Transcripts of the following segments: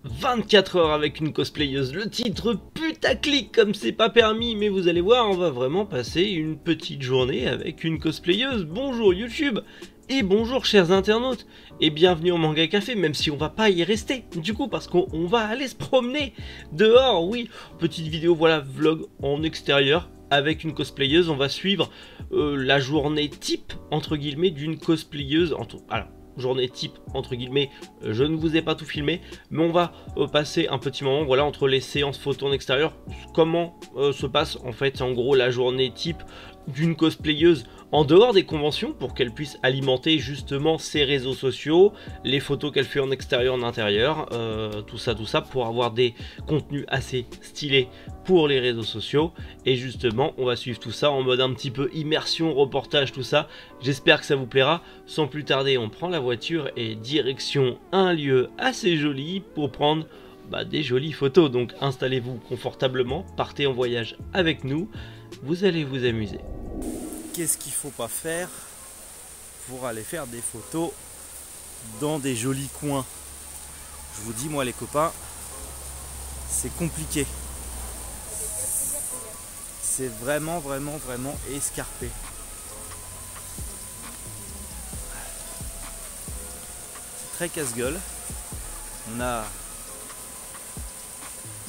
24 heures avec une cosplayeuse, le titre putaclic comme c'est pas permis, mais vous allez voir, on va vraiment passer une petite journée avec une cosplayeuse. Bonjour YouTube et bonjour chers internautes et bienvenue au Manga Café, même si on va pas y rester du coup parce qu'on va aller se promener dehors. Oui, petite vidéo, voilà, vlog en extérieur avec une cosplayeuse. On va suivre la journée type entre guillemets d'une cosplayeuse. Alors, journée type entre guillemets, je ne vous ai pas tout filmé, mais on va passer un petit moment, voilà, entre les séances photos en extérieur, comment se passe en fait en gros la journée type d'une cosplayeuse en dehors des conventions, pour qu'elle puisse alimenter justement ses réseaux sociaux, les photos qu'elle fait en extérieur, en intérieur, tout ça pour avoir des contenus assez stylés pour les réseaux sociaux. Et justement on va suivre tout ça en mode un petit peu immersion, reportage, tout ça. J'espère que ça vous plaira. Sans plus tarder, on prend la voiture et direction un lieu assez joli pour prendre des jolies photos. Donc installez-vous confortablement, partez en voyage avec nous, vous allez vous amuser. Qu'est-ce qu'il faut pas faire pour aller faire des photos dans des jolis coins? Je vous dis, moi les copains, c'est compliqué. C'est vraiment escarpé. C'est très casse-gueule. On a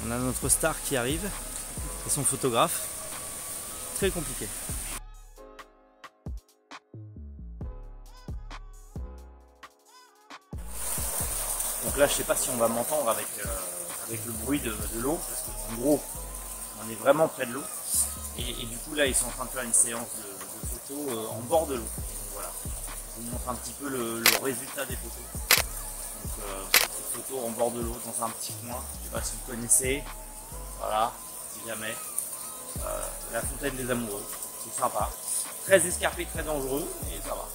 notre star qui arrive et son photographe. Très compliqué. Donc là, je sais pas si on va m'entendre avec le bruit de l'eau, parce qu'en gros, on est vraiment près de l'eau. Et du coup, là, ils sont en train de faire une séance de photos en bord de l'eau. Voilà. Je vous montre un petit peu le résultat des photos. Donc, petites photos en bord de l'eau, dans un petit coin. Je sais pas si vous connaissez. Voilà, si jamais. La fontaine des amoureux. C'est sympa. Très escarpé, très dangereux, mais ça va.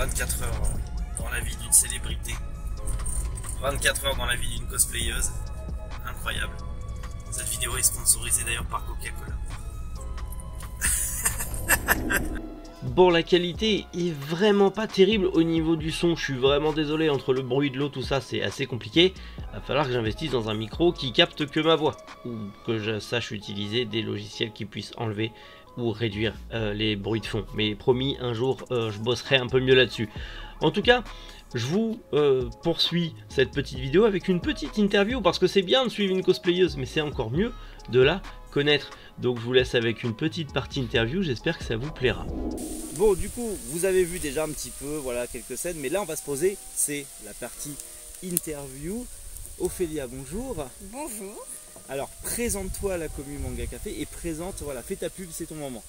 24 heures dans la vie d'une célébrité. 24 heures dans la vie d'une cosplayeuse, incroyable. Cette vidéo est sponsorisée d'ailleurs par Coca-Cola. Bon, la qualité est vraiment pas terrible au niveau du son, je suis vraiment désolé, entre le bruit de l'eau, tout ça, c'est assez compliqué. Il va falloir que j'investisse dans un micro qui capte que ma voix, ou que je sache utiliser des logiciels qui puissent enlever ou réduire les bruits de fond. Mais promis, un jour, je bosserai un peu mieux là-dessus. En tout cas, je vous poursuis cette petite vidéo avec une petite interview, parce que c'est bien de suivre une cosplayeuse, mais c'est encore mieux de la connaître. Donc je vous laisse avec une petite partie interview, j'espère que ça vous plaira. Bon, du coup, vous avez vu déjà un petit peu, voilà, quelques scènes, mais là on va se poser, c'est la partie interview. Ophélia, bonjour. Bonjour. Alors, présente-toi à la commune Manga Café et présente, voilà, fais ta pub, c'est ton moment.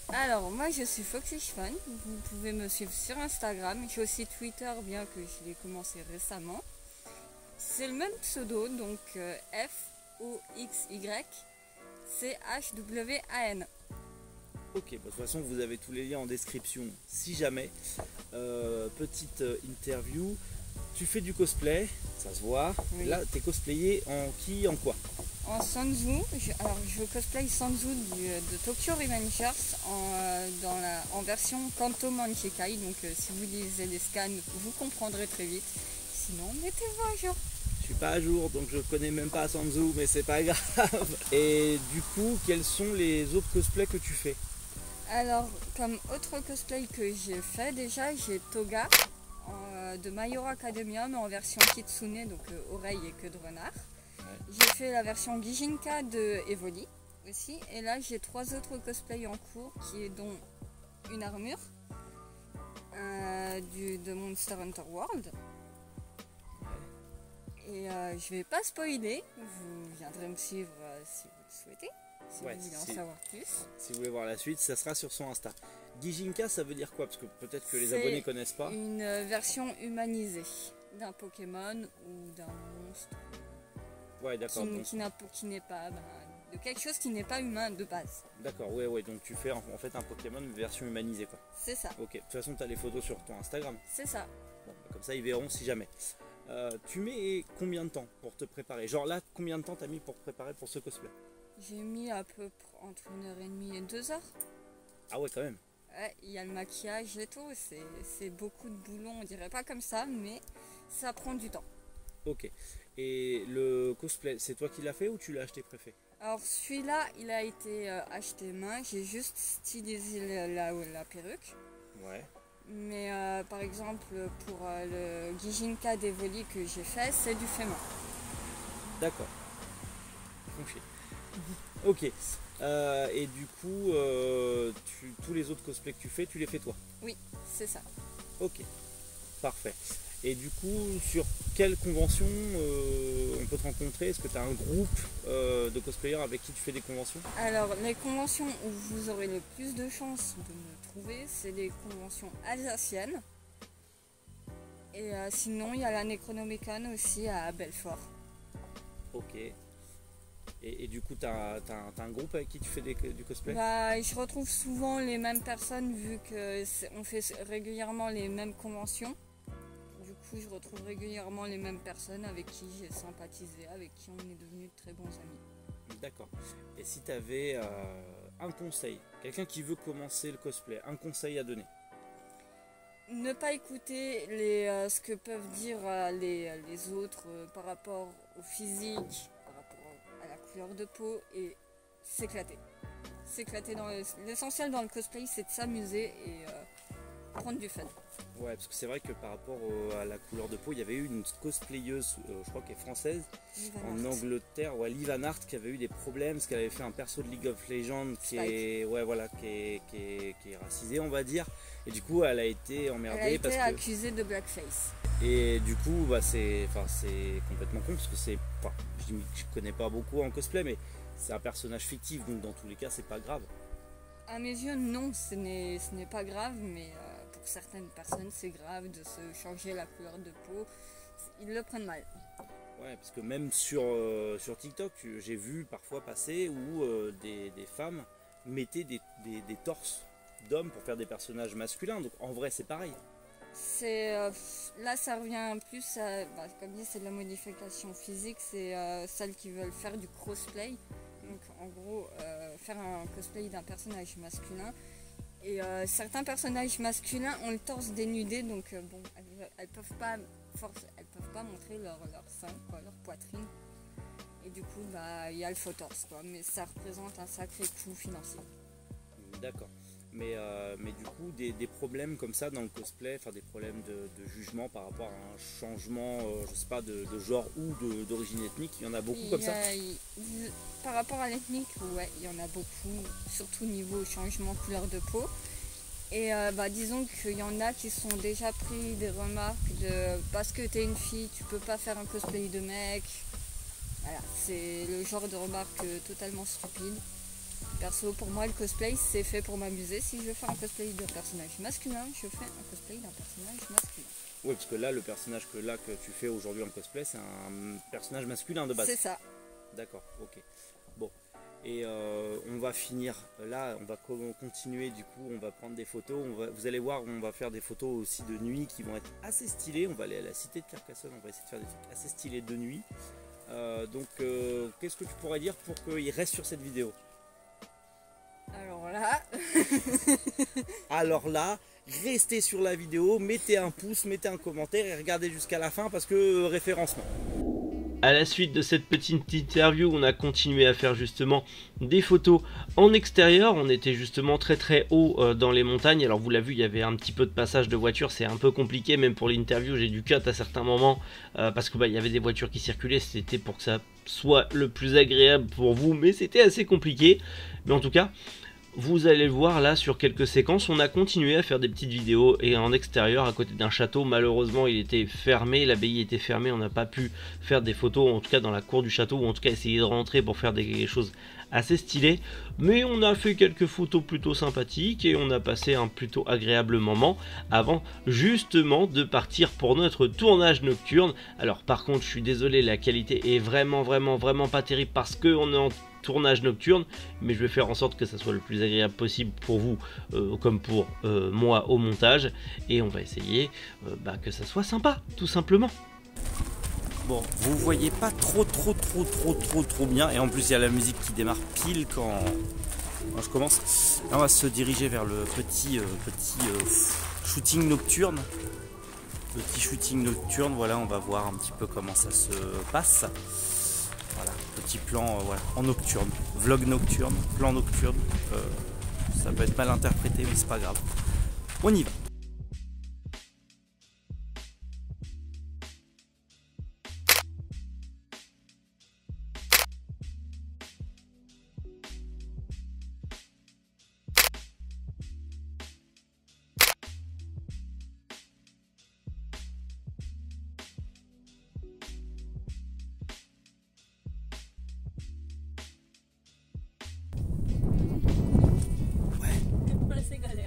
Alors, moi je suis Foxy's Fun. Vous pouvez me suivre sur Instagram. J'ai aussi Twitter, bien que je l'ai commencé récemment. C'est le même pseudo, donc FOXY-CHWAN. Ok, de toute façon, vous avez tous les liens en description si jamais. Petite interview. Tu fais du cosplay, ça se voit. Oui. Là, t'es cosplayé en qui, en quoi? En Sanzu, je cosplay Sanzu de Tokyo Revengers en version Kanto Manchikai. Donc si vous lisez les scans, vous comprendrez très vite. Sinon, mettez-vous à jour. Je suis pas à jour, donc je connais même pas Sanzu, mais c'est pas grave. Et du coup, quels sont les autres cosplays que tu fais? Alors, comme autre cosplay que j'ai fait déjà, j'ai Toga de My Hero Academia, mais en version Kitsune, donc oreille et queue de renard. Ouais. J'ai fait la version Gijinka de Evoli aussi, et là j'ai 3 autres cosplays en cours, dont une armure de Monster Hunter World. Et je vais pas spoiler, vous viendrez me suivre si vous le souhaitez, si vous voulez en savoir plus. Si vous voulez voir la suite, ça sera sur son Insta. Gijinka, ça veut dire quoi? Parce que peut-être que les abonnés connaissent pas. Une version humanisée d'un Pokémon ou d'un monstre. Ouais, d'accord. Qui n'est pas de quelque chose qui n'est pas humain de base. D'accord, ouais, donc tu fais en fait un Pokémon version humanisée, quoi. C'est ça. Ok, de toute façon, tu as les photos sur ton Instagram. C'est ça. Bon, comme ça, ils verront si jamais. Tu mets combien de temps pour te préparer? Genre là, combien de temps t'as mis pour te préparer pour ce cosplay? J'ai mis à peu près entre 1h30 et 2h. Ah ouais, quand même. Ouais, il y a le maquillage et tout, c'est beaucoup de boulot, on dirait pas comme ça, mais ça prend du temps. Ok. Et le cosplay, c'est toi qui l'as fait ou tu l'as acheté préfet? Alors celui-là, il a été acheté main, j'ai juste stylisé la perruque. Ouais. Mais par exemple, pour le Gijinka d'Evoli que j'ai fait, c'est du fait main. D'accord. Ok. Et du coup, tous les autres cosplays que tu fais, tu les fais toi? Oui, c'est ça. Ok. Parfait. Et du coup, sur quelle convention on peut te rencontrer? Est-ce que tu as un groupe de cosplayers avec qui tu fais des conventions? Alors, les conventions où vous aurez le plus de chances de me trouver, c'est des conventions alsaciennes. Et sinon, il y a la Necronomicon aussi à Belfort. Ok. Et du coup, tu as un groupe avec qui tu fais du cosplay? Bah, je retrouve souvent les mêmes personnes vu qu'on fait régulièrement les mêmes conventions. Du coup, je retrouve régulièrement les mêmes personnes avec qui j'ai sympathisé, avec qui on est devenus de très bons amis. D'accord. Et si tu avais un conseil, quelqu'un qui veut commencer le cosplay, un conseil à donner? Ne pas écouter ce que peuvent dire les autres par rapport au physique, par rapport à la couleur de peau et s'éclater. S'éclater dans l'essentiel dans le cosplay, c'est de s'amuser et prendre du fun. Ouais, parce que c'est vrai que par rapport à la couleur de peau, il y avait eu une cosplayeuse, je crois qu'elle est française, en Angleterre, ouais, Liv Van Hart, qui avait eu des problèmes parce qu'elle avait fait un perso de League of Legends qui est, ouais, voilà, qui est racisé, on va dire. Et du coup, elle a été emmerdée. Elle a été accusée de blackface. Et du coup, bah, c'est complètement con parce que je connais pas beaucoup en cosplay, mais c'est un personnage fictif, donc dans tous les cas, c'est pas grave. À mes yeux, non, ce n'est pas grave, mais pour certaines personnes, c'est grave de se changer la couleur de peau. Ils le prennent mal. Ouais, parce que même sur TikTok, j'ai vu parfois passer où des femmes mettaient des torses d'hommes pour faire des personnages masculins. Donc en vrai, c'est pareil. Là, ça revient plus à, comme dit, c'est de la modification physique. C'est celles qui veulent faire du crossplay. Donc en gros, faire un cosplay d'un personnage masculin. Et certains personnages masculins ont le torse dénudé, donc bon, elles peuvent pas montrer leur sein, quoi, leur poitrine. Et du coup, il y a le faux torse, quoi. Mais ça représente un sacré coût financier. D'accord. Mais du coup, des problèmes comme ça dans le cosplay, enfin des problèmes de jugement par rapport à un changement, je sais pas, de genre ou d'origine ethnique, il y en a beaucoup comme ça? Par rapport à l'ethnique, ouais, il y en a beaucoup, surtout niveau changement couleur de peau. Et disons qu'il y en a qui sont déjà pris des remarques de parce que tu es une fille, tu peux pas faire un cosplay de mec. Voilà, c'est le genre de remarque totalement stupide. Perso, pour moi, le cosplay, c'est fait pour m'amuser. Si je veux faire un cosplay d'un personnage masculin, je fais un cosplay d'un personnage masculin. Oui, parce que là, le personnage que tu fais aujourd'hui en cosplay, c'est un personnage masculin de base. C'est ça. D'accord, ok. Bon, et on va finir là, on va continuer, du coup, on va prendre des photos. Vous allez voir, on va faire des photos aussi de nuit qui vont être assez stylées. On va aller à la cité de Carcassonne, on va essayer de faire des trucs assez stylés de nuit. Donc, qu'est-ce que tu pourrais dire pour qu'il reste sur cette vidéo? Alors là, restez sur la vidéo, mettez un pouce, mettez un commentaire et regardez jusqu'à la fin parce que référencement. À la suite de cette petite interview, on a continué à faire justement des photos en extérieur. On était justement très haut dans les montagnes. Alors vous l'avez vu, il y avait un petit peu de passage de voitures, c'est un peu compliqué même pour l'interview. J'ai dû cut à certains moments parce que il y avait des voitures qui circulaient. C'était pour que ça soit le plus agréable pour vous, mais c'était assez compliqué. Mais en tout cas, vous allez le voir là sur quelques séquences, on a continué à faire des petites vidéos et en extérieur à côté d'un château. Malheureusement il était fermé, l'abbaye était fermée, on n'a pas pu faire des photos en tout cas dans la cour du château, ou en tout cas essayer de rentrer pour faire des choses assez stylées. Mais on a fait quelques photos plutôt sympathiques et on a passé un plutôt agréable moment avant justement de partir pour notre tournage nocturne. Alors par contre je suis désolé, la qualité est vraiment pas terrible parce qu'on est en tournage nocturne, mais je vais faire en sorte que ça soit le plus agréable possible pour vous comme pour moi au montage, et on va essayer que ça soit sympa tout simplement. Bon, vous voyez pas trop bien, et en plus il y a la musique qui démarre pile quand je commence. Là on va se diriger vers le petit shooting nocturne. petit shooting nocturne. Voilà, on va voir un petit peu comment ça se passe. Voilà, petit plan voilà, en nocturne, vlog nocturne, plan nocturne. Ça peut être mal interprété, mais c'est pas grave. On y va.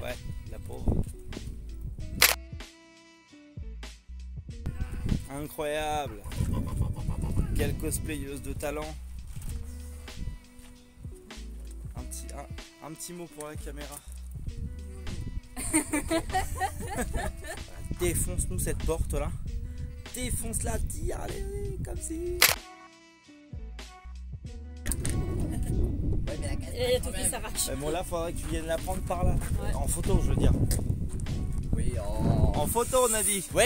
Ouais, la pauvre. Incroyable. Quelle cosplayeuse de talent. Un petit mot pour la caméra. Défonce-nous cette porte là. Défonce-la, tire, allez, comme si. Il y a tout qui s'arrache. Mais bon, là, faudrait que tu viennes la prendre par là. Ouais. En photo, je veux dire. Oui, en photo, on a dit. Oui.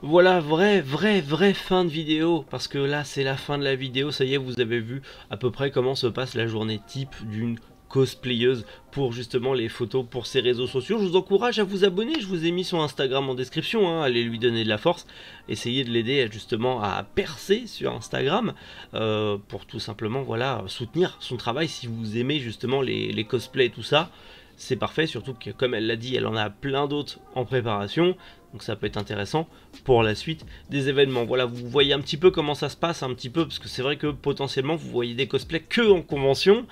Voilà, vraie fin de vidéo, parce que là c'est la fin de la vidéo, ça y est, vous avez vu à peu près comment se passe la journée type d'une cosplayeuse pour justement les photos pour ses réseaux sociaux. Je vous encourage à vous abonner, je vous ai mis son Instagram en description, hein, allez lui donner de la force, essayez de l'aider justement à percer sur Instagram, pour tout simplement voilà soutenir son travail si vous aimez justement les cosplays et tout ça. C'est parfait, surtout que comme elle l'a dit, elle en a plein d'autres en préparation, donc ça peut être intéressant pour la suite des événements. Voilà, vous voyez un petit peu comment ça se passe, un petit peu, parce que c'est vrai que potentiellement vous voyez des cosplays que en convention,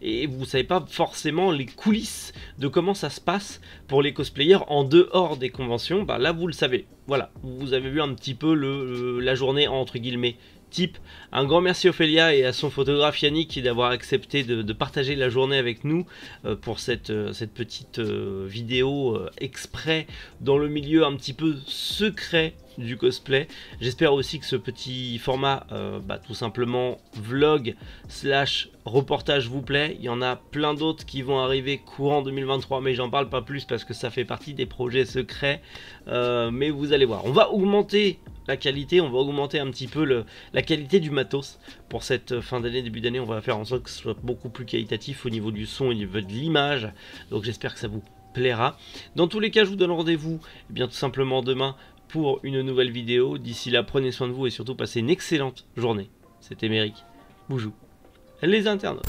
et vous savez pas forcément les coulisses de comment ça se passe pour les cosplayers en dehors des conventions. Bah là vous le savez, voilà, vous avez vu un petit peu la journée entre guillemets type. Un grand merci à Ophélia et à son photographe Yannick d'avoir accepté de partager la journée avec nous pour cette petite vidéo exprès dans le milieu un petit peu secret du cosplay. J'espère aussi que ce petit format tout simplement vlog slash reportage vous plaît. Il y en a plein d'autres qui vont arriver courant 2023, mais j'en parle pas plus parce que ça fait partie des projets secrets, mais vous allez voir, on va augmenter la qualité, on va augmenter un petit peu la qualité du matos pour cette fin d'année, début d'année. On va faire en sorte que ce soit beaucoup plus qualitatif au niveau du son et au niveau de l'image, donc j'espère que ça vous plaira. Dans tous les cas, je vous donne rendez-vous tout simplement demain pour une nouvelle vidéo. D'ici là, prenez soin de vous et surtout passez une excellente journée. C'était Méric, Boujou, les internautes.